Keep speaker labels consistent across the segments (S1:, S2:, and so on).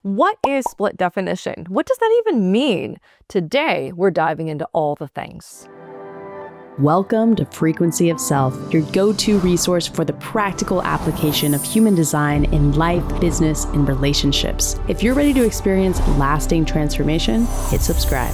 S1: What is split definition? What does that even mean? Today, we're diving into all the things.
S2: Welcome to Frequency of Self, your go-to resource for the practical application of human design in life, business, and relationships. If you're ready to experience lasting transformation, hit subscribe.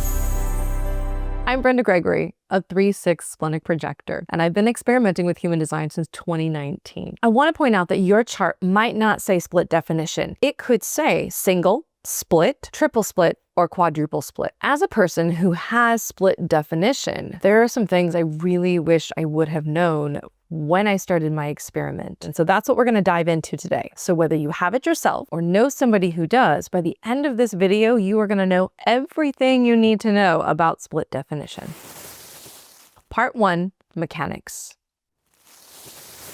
S1: I'm Brenda Gregory, a 3/6 splenic projector, and I've been experimenting with human design since 2019. I want to point out that your chart might not say split definition. It could say single, split, triple split, or quadruple split. As a person who has split definition, there are some things I really wish I would have known when I started my experiment. And so that's what we're going to dive into today. So whether you have it yourself or know somebody who does, by the end of this video, you are going to know everything you need to know about split definition. Part 1, mechanics.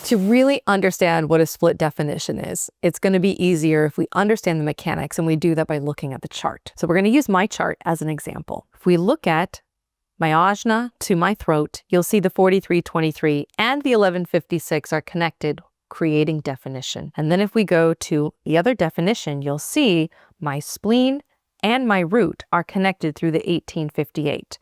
S1: To really understand what a split definition is, it's going to be easier if we understand the mechanics, and we do that by looking at the chart. So we're going to use my chart as an example. If we look at my ajna to my throat, you'll see the 4323 and the 1156 are connected, creating definition. And then if we go to the other definition, you'll see my spleen and my root are connected through the 1858.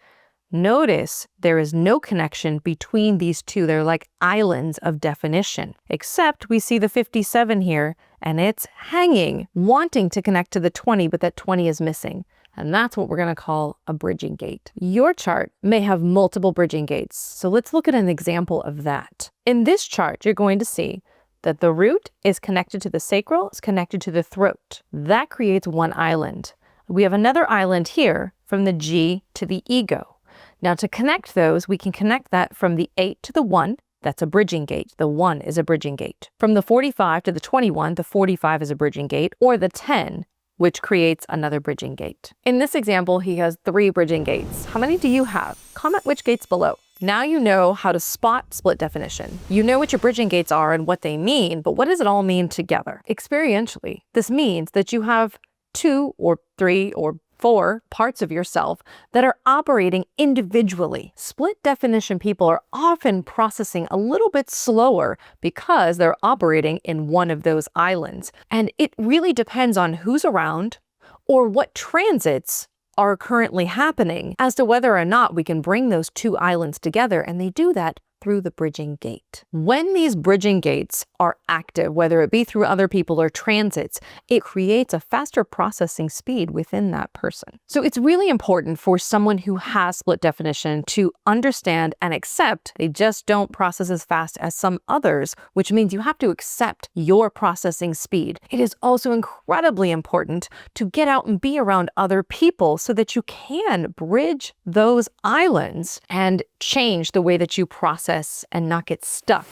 S1: Notice there is no connection between these two. They're like islands of definition, except we see the 57 here and it's hanging, wanting to connect to the 20, but that 20 is missing. And that's what we're going to call a bridging gate. Your chart may have multiple bridging gates. So let's look at an example of that. In this chart, you're going to see that the root is connected to the sacral, it's connected to the throat. That creates one island. We have another island here from the G to the ego. Now to connect those, we can connect that from the 8 to the 1. That's a bridging gate. The 1 is a bridging gate. From the 45 to the 21, the 45 is a bridging gate, or the 10, which creates another bridging gate. In this example, he has 3 bridging gates. How many do you have? Comment which gates below. Now you know how to spot split definition. You know what your bridging gates are and what they mean, but what does it all mean together? Experientially, this means that you have 2 or 3 or 4 parts of yourself that are operating individually. Split definition people are often processing a little bit slower because they're operating in one of those islands. And it really depends on who's around or what transits are currently happening as to whether or not we can bring those 2 islands together, and they do that through the bridging gate. When these bridging gates are active, whether it be through other people or transits, it creates a faster processing speed within that person. So it's really important for someone who has split definition to understand and accept they just don't process as fast as some others, which means you have to accept your processing speed. It is also incredibly important to get out and be around other people so that you can bridge those islands and change the way that you process and not get stuck.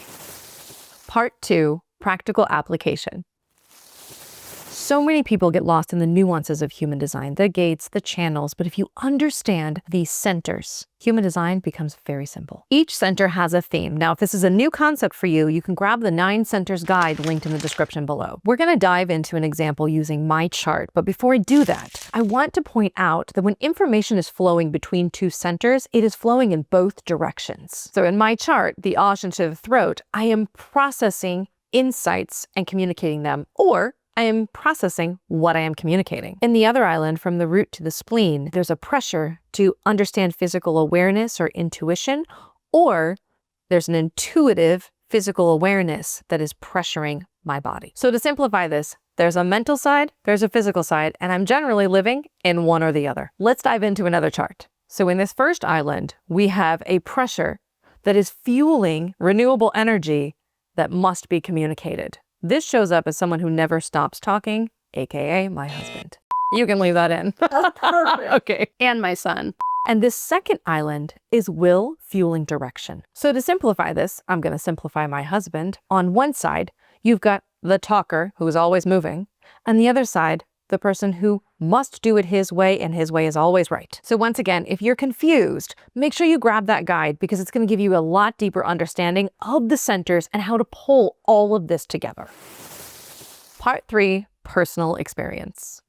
S1: Part 2, practical application. So many people get lost in the nuances of human design, the gates, the channels, but if you understand these centers, human design becomes very simple. Each center has a theme. Now, if this is a new concept for you, you can grab the 9 centers guide linked in the description below. We're going to dive into an example using my chart, but before I do that, I want to point out that when information is flowing between 2 centers, it is flowing in both directions. So in my chart, the ajna to the throat, I am processing insights and communicating them, or I am processing what I am communicating. In the other island, from the root to the spleen, there's a pressure to understand physical awareness or intuition, or there's an intuitive physical awareness that is pressuring my body. So to simplify this, there's a mental side, there's a physical side, and I'm generally living in one or the other. Let's dive into another chart. So in this first island, we have a pressure that is fueling renewable energy that must be communicated. This shows up as someone who never stops talking, aka my husband. You can leave that in.
S3: That's perfect.
S1: Okay.
S3: And my son.
S1: And this second island is will fueling direction. So to simplify this, I'm going to simplify my husband. On one side, you've got the talker who is always moving, and the other side, the person who must do it his way, and his way is always right. So once again, if you're confused, make sure you grab that guide because it's going to give you a lot deeper understanding of the centers and how to pull all of this together. Part 3, personal experience.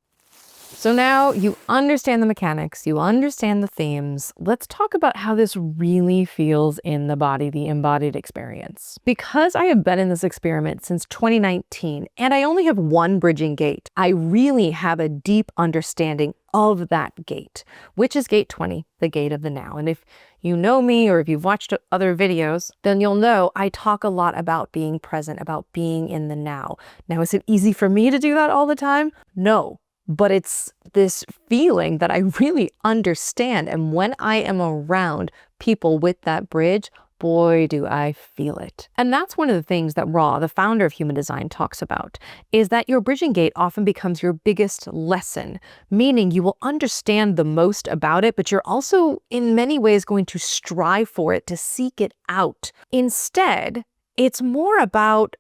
S1: So now you understand the mechanics, you understand the themes. Let's talk about how this really feels in the body, the embodied experience. Because I have been in this experiment since 2019 and I only have one bridging gait, I really have a deep understanding of that gait, which is gait 20, the gait of the now. And if you know me or if you've watched other videos, then you'll know I talk a lot about being present, about being in the now. Now, is it easy for me to do that all the time? No. But it's this feeling that I really understand. And when I am around people with that bridge, boy, do I feel it. And that's one of the things that Ra, the founder of Human Design, talks about, is that your bridging gait often becomes your biggest lesson, meaning you will understand the most about it, but you're also in many ways going to strive for it, to seek it out. Instead, it's more about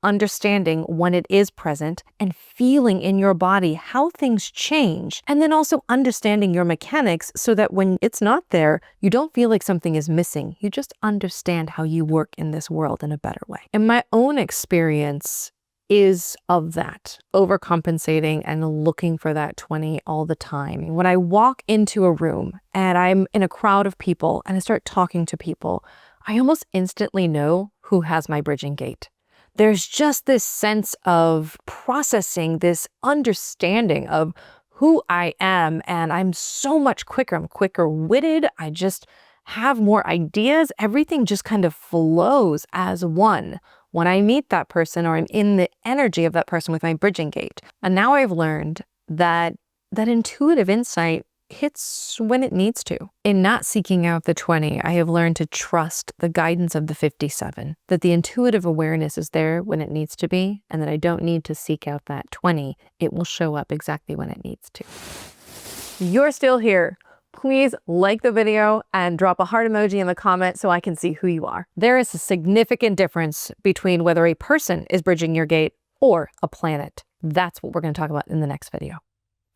S1: understanding when it is present and feeling in your body how things change, and then also understanding your mechanics so that when it's not there, you don't feel like something is missing. You just understand how you work in this world in a better way. And my own experience is of that, overcompensating and looking for that 20 all the time. When I walk into a room and I'm in a crowd of people and I start talking to people, I almost instantly know who has my bridging gait. There's just this sense of processing, this understanding of who I am, and I'm so much quicker. I'm quicker witted. I just have more ideas. Everything just kind of flows as one when I meet that person or I'm in the energy of that person with my bridging gait. And now I've learned that intuitive insight hits when it needs to. In not seeking out the 20, I have learned to trust the guidance of the 57, that the intuitive awareness is there when it needs to be, and that I don't need to seek out that 20. It will show up exactly when it needs to. You're still here. Please like the video and drop a heart emoji in the comment so I can see who you are. There is a significant difference between whether a person is bridging your gait or a planet. That's what we're going to talk about in the next video.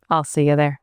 S1: I'll see you there.